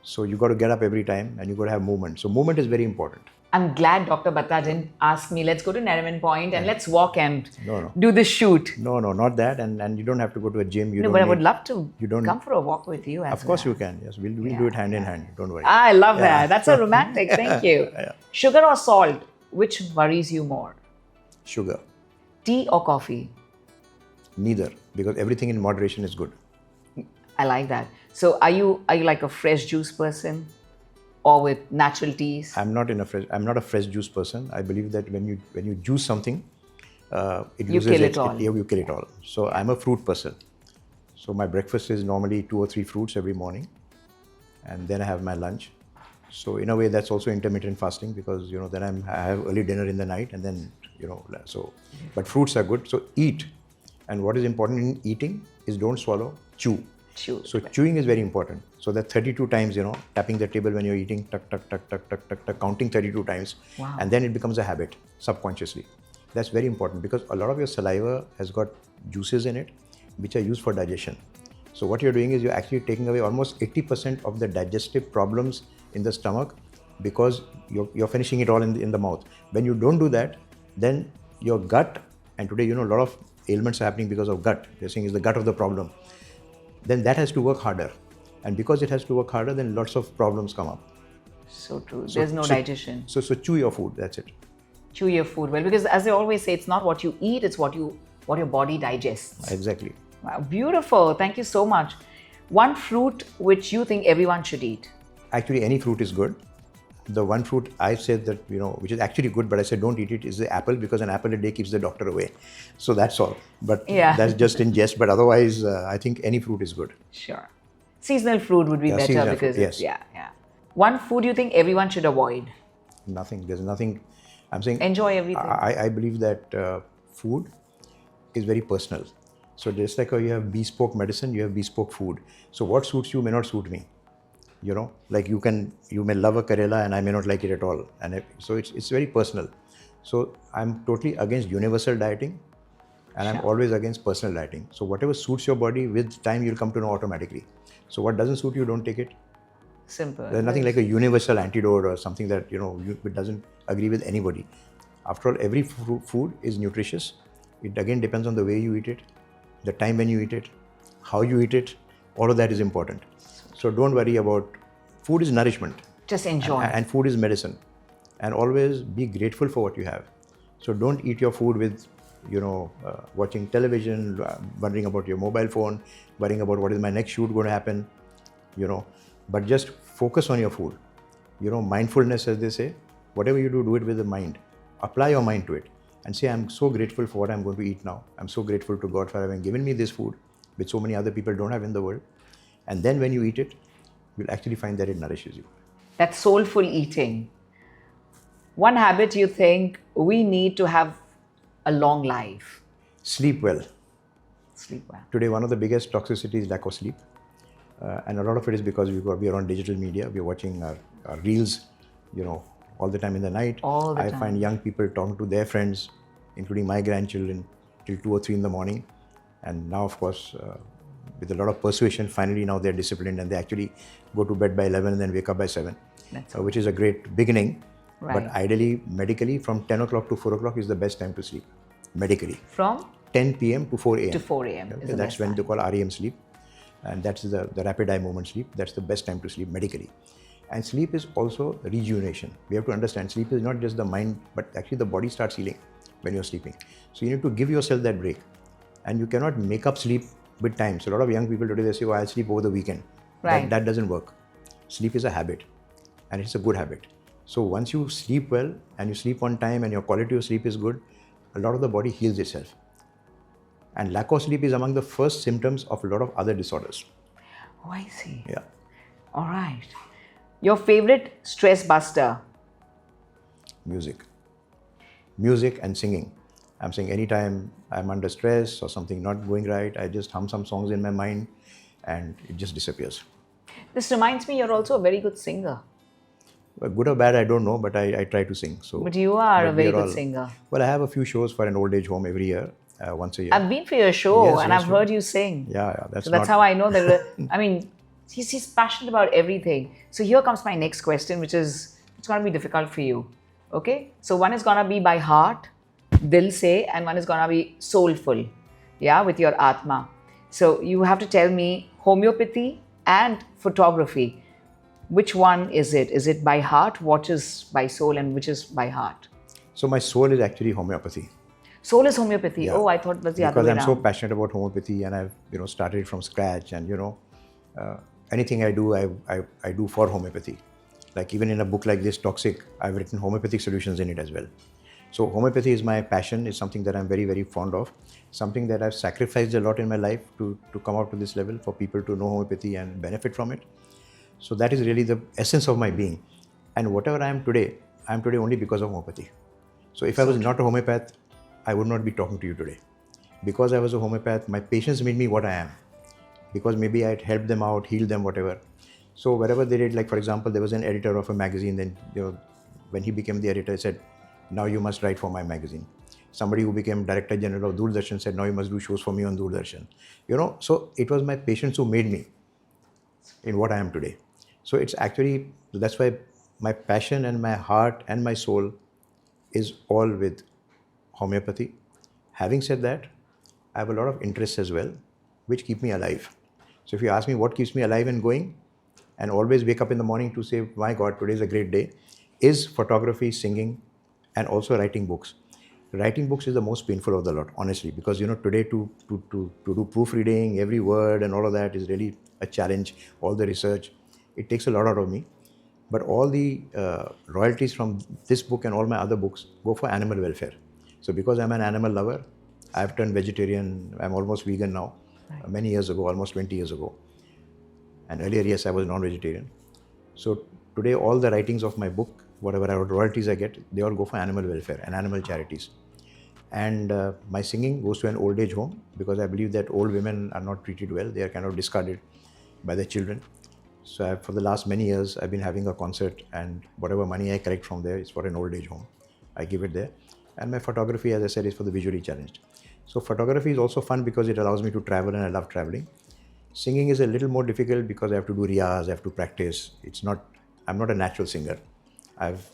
So you got to get up every time and you got to have movement. So movement is very important. I'm glad Dr. Batra didn't ask me, let's go to Nariman Point and let's walk and No. do the shoot. No, not that. And you don't have to go to a gym. But I would love to come for a walk with you as well. Of course you can. Yes, we'll do it hand in hand. Don't worry. I love that. That's a romantic. Thank you. Sugar or salt? Which worries you more? Sugar. Tea or coffee? Neither, because everything in moderation is good. I like that. So are you like a fresh juice person or with natural teas? I'm not a fresh juice person. I believe that when you juice something, you kill it all. You kill it all. So I'm a fruit person. So my breakfast is normally 2 or 3 fruits every morning, and then I have my lunch. So in a way, that's also intermittent fasting because then I have early dinner in the night, and then so. But fruits are good. So eat, and what is important in eating is don't swallow, chew. So chewing is very important. So that 32 times, tapping the table when you're eating, tuck, tuck, tuck, tuck, tuck, tuck, tuck, counting 32 times. Wow. And then it becomes a habit subconsciously. That's very important because a lot of your saliva has got juices in it, which are used for digestion. So what you're doing is you're actually taking away almost 80% of the digestive problems in the stomach because you're finishing it all in the mouth. When you don't do that, then your gut, and today, a lot of ailments are happening because of gut. They're saying it's the gut of the problem. Then that has to work harder. And because it has to work harder, then lots of problems come up. So true. There's no digestion. So chew your food. That's it. Chew your food well, because as they always say, it's not what you eat, it's what your body digests. Exactly. Wow, beautiful. Thank you so much. One fruit which you think everyone should eat? Actually, any fruit is good. The one fruit I said that, which is actually good, but I said don't eat it, is the apple because an apple a day keeps the doctor away. So that's all. But that's just in jest. But otherwise, I think any fruit is good. Sure. Seasonal fruit would be better because One food you think everyone should avoid? Nothing. There's nothing. I'm saying enjoy everything. I believe that food is very personal. So just like how you have bespoke medicine, you have bespoke food. So what suits you may not suit me. Like you may love a Karela and I may not like it at all. And so it's very personal. So I'm totally against universal dieting and I'm always against personal dieting. So whatever suits your body, with time you'll come to know automatically. So what doesn't suit you, don't take it. Simple. There's nothing like a universal antidote or something that, it doesn't agree with anybody. After all, every food is nutritious. It again depends on the way you eat it, the time when you eat it, how you eat it. All of that is important. So don't worry about, food is nourishment. Just enjoy. And food is medicine. And always be grateful for what you have. So don't eat your food with, watching television, wondering about your mobile phone, worrying about what is my next shoot going to happen, But just focus on your food. Mindfulness, as they say, whatever you do it with the mind. Apply your mind to it and say, I'm so grateful for what I'm going to eat now. I'm so grateful to God for having given me this food, which so many other people don't have in the world. And then when you eat it, you'll actually find that it nourishes you. That's soulful eating. One habit you think we need to have a long life? Sleep well. Sleep well. Today, one of the biggest toxicity is lack of sleep. And a lot of it is because we are on digital media. We are watching our reels, all the time in the night. All the I time. find young people talking to their friends, including my grandchildren, till 2 or 3 in the morning. And now, of course, with a lot of persuasion, finally now they're disciplined and they actually go to bed by 11 and then wake up by 7, which is a great beginning. Right. But ideally, medically, from 10 o'clock to 4 o'clock is the best time to sleep, medically. From 10 p.m. to 4 a.m. to 4 a.m. Okay, is the that's best when time. they call REM sleep. And that's the rapid eye movement sleep. That's the best time to sleep medically. And sleep is also rejuvenation. We have to understand sleep is not just the mind, but actually the body starts healing when you're sleeping. So you need to give yourself that break. And you cannot make up sleep with time. So a lot of young people today, they say, oh, I'll sleep over the weekend. Right. That doesn't work. Sleep is a habit, and it's a good habit. So once you sleep well and you sleep on time and your quality of sleep is good, a lot of the body heals itself. And lack of sleep is among the first symptoms of a lot of other disorders. Oh, I see. Yeah. All right. Your favorite stress buster? Music and singing. I'm saying anytime I'm under stress or something not going right, I just hum some songs in my mind and it just disappears. This reminds me, you're also a very good singer. Well, good or bad, I don't know, but I try to sing. So, But you are a we very are good singer. Well, I have a few shows for an old age home every year, once a year. I've been for your show Yes, and yes, I've heard you sing. Yeah, So that's how I know that. I mean, he's passionate about everything. So here comes my next question, which is, it's going to be difficult for you. Okay? So one is going to be by heart, dil se, and one is going to be soulful. Yeah, with your Atma. So you have to tell me homeopathy and photography. Which one is it? Is it by heart? What is by soul and which is by heart? So my soul is actually homeopathy. Soul is homeopathy. Yeah. Oh, I thought it was the other Because way I'm so around. passionate about homeopathy and I've started from scratch and anything I do I do for homeopathy. Like even in a book like this, Toxic, I've written homeopathic solutions in it as well. So homeopathy is my passion. It's something that I'm very, very fond of. Something that I've sacrificed a lot in my life to come out to this level for people to know homeopathy and benefit from it. So that is really the essence of my being. And whatever I am today only because of homeopathy. So if I was not a homeopath, I would not be talking to you today. Because I was a homeopath, my patients made me what I am. Because maybe I'd helped them out, healed them, whatever. So wherever they did, like for example, there was an editor of a magazine, then when he became the editor, he said, now you must write for my magazine. Somebody who became Director General of Doordarshan said, now you must do shows for me on Doordarshan. So it was my patients who made me in what I am today. So it's actually, that's why my passion and my heart and my soul is all with homeopathy. Having said that, I have a lot of interests as well, which keep me alive. So if you ask me what keeps me alive and going, and always wake up in the morning to say, my God, today is a great day, is photography, singing, and also writing books. Writing books is the most painful of the lot, honestly, because today to do proofreading, every word and all of that is really a challenge. All the research, it takes a lot out of me. But all the royalties from this book and all my other books go for animal welfare. So because I'm an animal lover, I've turned vegetarian. I'm almost vegan now. Many years ago, almost 20 years ago. And earlier, yes, I was non-vegetarian. So today, all the writings of my book, whatever royalties I get, they all go for animal welfare and animal charities. And my singing goes to an old age home because I believe that old women are not treated well. They are kind of discarded by their children. So for the last many years, I've been having a concert and whatever money I collect from there is for an old age home. I give it there. And my photography, as I said, is for the visually challenged. So photography is also fun because it allows me to travel and I love traveling. Singing is a little more difficult because I have to do riyaz, I have to practice. I'm not a natural singer. I've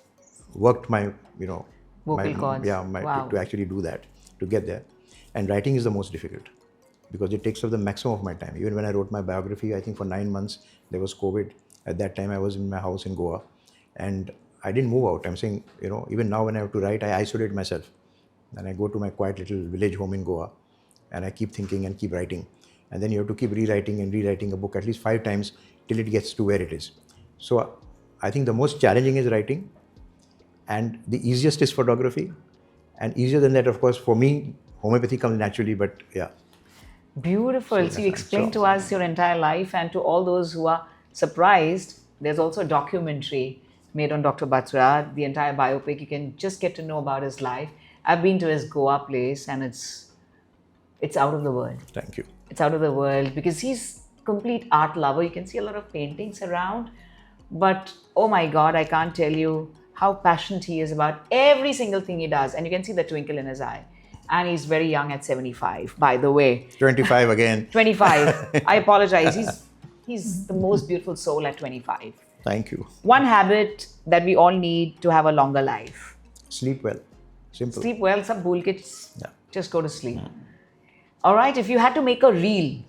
worked my, Vocal cords. Wow. to actually do that, to get there. And writing is the most difficult because it takes up the maximum of my time. Even when I wrote my biography, I think for 9 months, there was COVID. At that time, I was in my house in Goa and I didn't move out. I'm saying, even now when I have to write, I isolate myself. And I go to my quiet little village home in Goa and I keep thinking and keep writing. And then you have to keep rewriting and rewriting a book at least 5 times till it gets to where it is. So I think the most challenging is writing and the easiest is photography. And easier than that, of course, for me, homeopathy comes naturally, but yeah. Beautiful. So you explained to us your entire life, and to all those who are surprised, there's also a documentary made on Dr. Batra, the entire biopic. You can just get to know about his life. I've been to his Goa place and it's It's out of the world. Thank you. It's out of the world because he's complete art lover. You can see a lot of paintings around, but oh my God, I can't tell you how passionate he is about every single thing he does. And you can see the twinkle in his eye. And he's very young at 75, by the way. 25 again. 25. I apologize. He's the most beautiful soul at 25. Thank you. One habit that we all need to have a longer life. Sleep well. Simple. Sleep well, sab bhul ke Yeah. just go to sleep. All right, if you had to make a reel,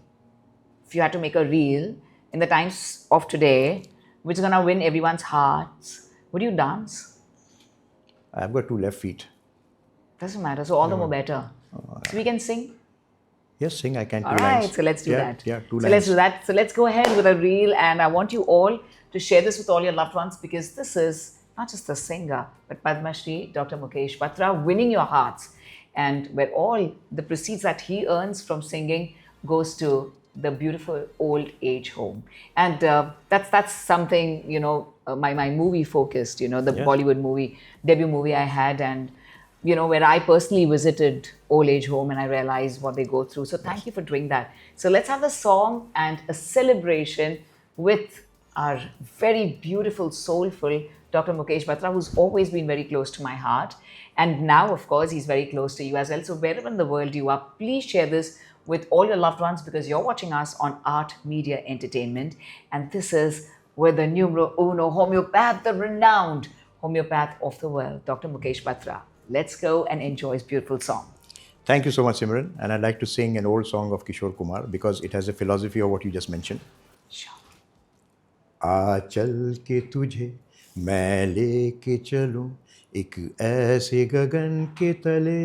in the times of today, which is going to win everyone's hearts, would you dance? I've got 2 left feet. Doesn't matter, so all the more better. So we can sing? Yes, sing. I can. 2 All right, lines. so let's do that. Yeah, 2 So lines. let's do that. So let's go ahead with a reel, and I want you all to share this with all your loved ones because this is not just the singer, but Padma Shri, Dr. Mukesh Batra, winning your hearts, and where all the proceeds that he earns from singing goes to the beautiful old age home. And that's something, my movie focused, the Bollywood movie, debut movie I had, and where I personally visited old age home and I realized what they go through. So thank you for doing that. So let's have a song and a celebration with our very beautiful, soulful Dr. Mukesh Batra, who's always been very close to my heart. And now, of course, he's very close to you as well. So wherever in the world you are, please share this with all your loved ones because you're watching us on Art Media Entertainment. And this is with the numero uno homeopath, the renowned homeopath of the world, Dr. Mukesh Batra. Let's go and enjoy his beautiful song. Thank you so much, Simran. And I'd like to sing an old song of Kishore Kumar because it has a philosophy of what you just mentioned. Sure. आ चल के तुझे मैं लेके चलूं एक ऐसे गगन के तले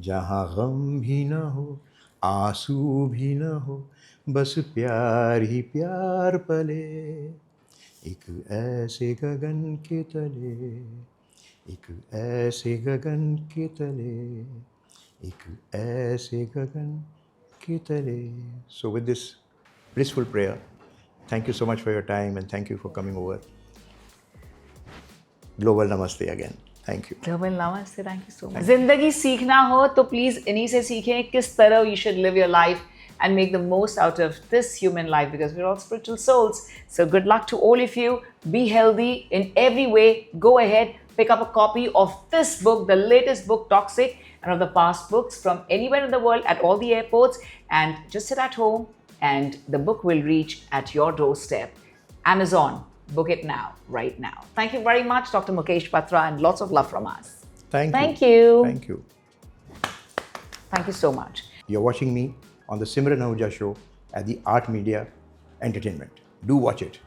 जहाँ गम भी न हो आंसू भी न हो बस प्यार ही प्यार पले एक ऐसे गगन के तले एक ऐसे गगन के तले एक ऐसे गगन के तले. So with this blissful prayer, thank you so much for your time and thank you for coming over. Global Namaste again. Thank you. Global Namaste, thank you so much. जिंदगी सीखना हो तो प्लीज इन्हीं से सीखें किस तरह you should live your life and make the most out of this human life because we're all spiritual souls. So good luck to all of you. Be healthy in every way. Go ahead, pick up a copy of this book, the latest book, Toxic, and of the past books from anywhere in the world at all the airports, and just sit at home and the book will reach at your doorstep. Amazon, book it now, right now. Thank you very much, Dr. Mukesh Batra, and lots of love from us. Thank you. Thank you. Thank you so much. You're watching me on the Simran Ahuja show at the Art Media Entertainment. Do watch it.